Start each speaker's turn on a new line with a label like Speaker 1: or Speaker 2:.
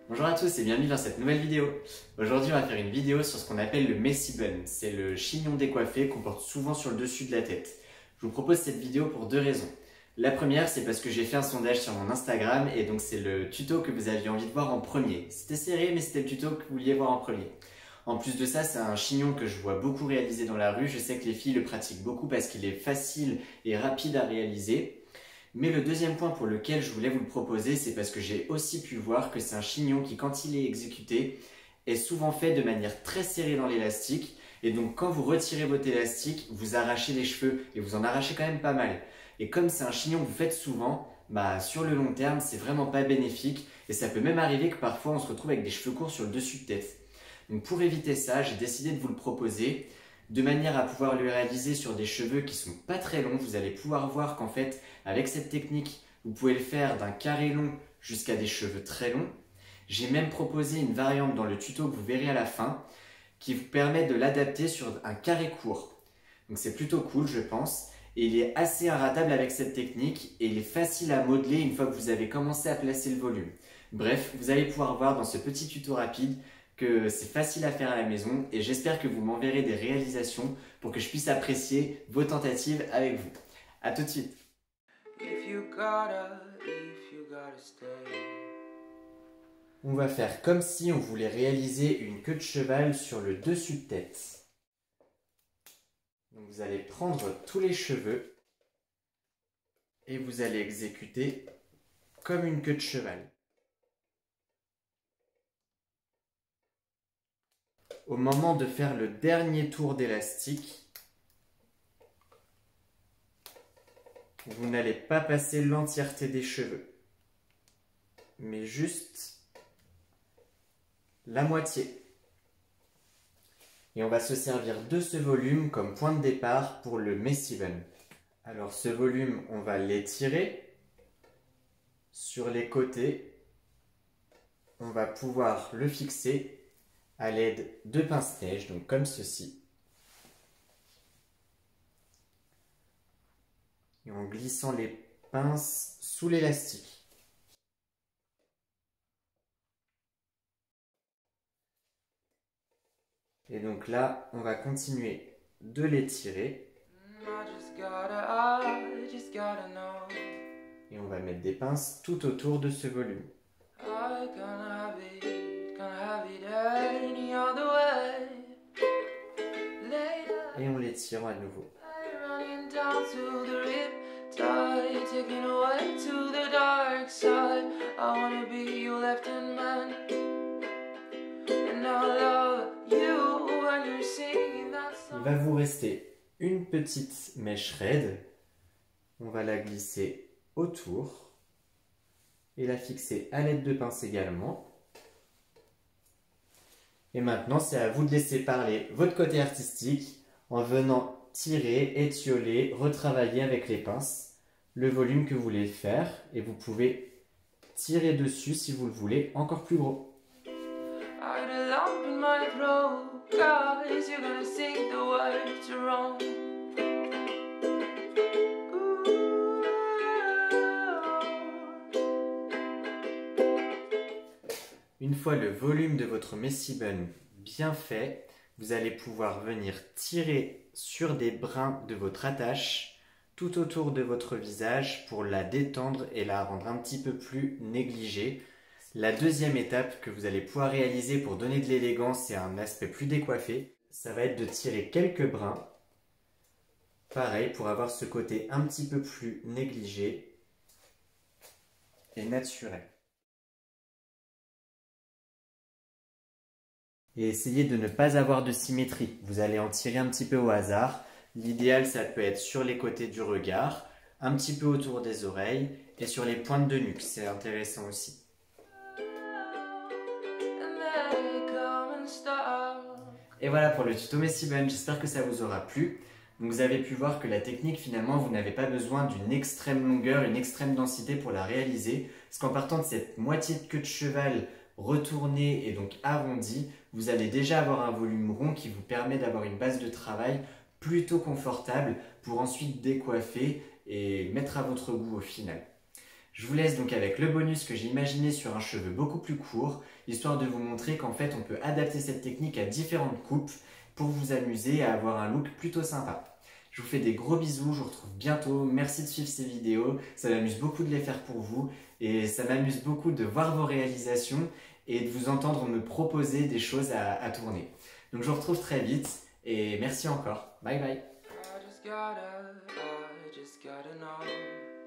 Speaker 1: Bonjour à tous et bienvenue dans cette nouvelle vidéo. Aujourd'hui on va faire une vidéo sur ce qu'on appelle le messy bun. C'est le chignon décoiffé qu'on porte souvent sur le dessus de la tête. Je vous propose cette vidéo pour deux raisons. La première, c'est parce que j'ai fait un sondage sur mon Instagram et donc c'est le tuto que vous aviez envie de voir en premier. C'était serré mais c'était le tuto que vous vouliez voir en premier. En plus de ça, c'est un chignon que je vois beaucoup réaliser dans la rue. Je sais que les filles le pratiquent beaucoup parce qu'il est facile et rapide à réaliser. Mais le deuxième point pour lequel je voulais vous le proposer, c'est parce que j'ai aussi pu voir que c'est un chignon qui, quand il est exécuté, est souvent fait de manière très serrée dans l'élastique. Et donc quand vous retirez votre élastique, vous arrachez les cheveux et vous en arrachez quand même pas mal. Et comme c'est un chignon que vous faites souvent, sur le long terme, c'est vraiment pas bénéfique. Et ça peut même arriver que parfois on se retrouve avec des cheveux courts sur le dessus de tête. Donc pour éviter ça, j'ai décidé de vous le proposer de manière à pouvoir le réaliser sur des cheveux qui sont pas très longs. Vous allez pouvoir voir qu'en fait, avec cette technique, vous pouvez le faire d'un carré long jusqu'à des cheveux très longs. J'ai même proposé une variante dans le tuto que vous verrez à la fin qui vous permet de l'adapter sur un carré court. Donc c'est plutôt cool, je pense. Et il est assez inratable avec cette technique et il est facile à modeler une fois que vous avez commencé à placer le volume. Bref, vous allez pouvoir voir dans ce petit tuto rapide que c'est facile à faire à la maison et j'espère que vous m'enverrez des réalisations pour que je puisse apprécier vos tentatives avec vous. A tout de suite. On va faire comme si on voulait réaliser une queue de cheval sur le dessus de tête. Donc vous allez prendre tous les cheveux et vous allez exécuter comme une queue de cheval. Au moment de faire le dernier tour d'élastique, vous n'allez pas passer l'entièreté des cheveux, mais juste la moitié. Et on va se servir de ce volume comme point de départ pour le messy bun. Alors ce volume, on va l'étirer sur les côtés. On va pouvoir le fixer à l'aide de pince-neige, donc comme ceci. Et en glissant les pinces sous l'élastique. Et donc là, on va continuer de l'étirer. Et on va mettre des pinces tout autour de ce volume. Et on l'étire à nouveau. Il va vous rester une petite mèche raide. On va la glisser autour et la fixer à l'aide de pince également. Et maintenant, c'est à vous de laisser parler votre côté artistique en venant tirer, étioler, retravailler avec les pinces le volume que vous voulez faire et vous pouvez tirer dessus si vous le voulez encore plus gros. Une fois le volume de votre messy bun bien fait, vous allez pouvoir venir tirer sur des brins de votre attache tout autour de votre visage pour la détendre et la rendre un petit peu plus négligée. La deuxième étape que vous allez pouvoir réaliser pour donner de l'élégance et un aspect plus décoiffé, ça va être de tirer quelques brins. Pareil, pour avoir ce côté un petit peu plus négligé et naturel. Et essayez de ne pas avoir de symétrie. Vous allez en tirer un petit peu au hasard. L'idéal, ça peut être sur les côtés du regard, un petit peu autour des oreilles et sur les pointes de nuque. C'est intéressant aussi. Et voilà pour le tuto messy bun. J'espère que ça vous aura plu. Donc vous avez pu voir que la technique, finalement, vous n'avez pas besoin d'une extrême longueur, une extrême densité pour la réaliser. Parce qu'en partant de cette moitié de queue de cheval retournée et donc arrondie, vous allez déjà avoir un volume rond qui vous permet d'avoir une base de travail plutôt confortable pour ensuite décoiffer et mettre à votre goût au final. Je vous laisse donc avec le bonus que j'ai imaginé sur un cheveu beaucoup plus court, histoire de vous montrer qu'en fait on peut adapter cette technique à différentes coupes pour vous amuser et avoir un look plutôt sympa. Je vous fais des gros bisous, je vous retrouve bientôt, merci de suivre ces vidéos, ça m'amuse beaucoup de les faire pour vous et ça m'amuse beaucoup de voir vos réalisations et de vous entendre me proposer des choses à tourner. Donc je vous retrouve très vite et merci encore, bye bye. I just gotta know.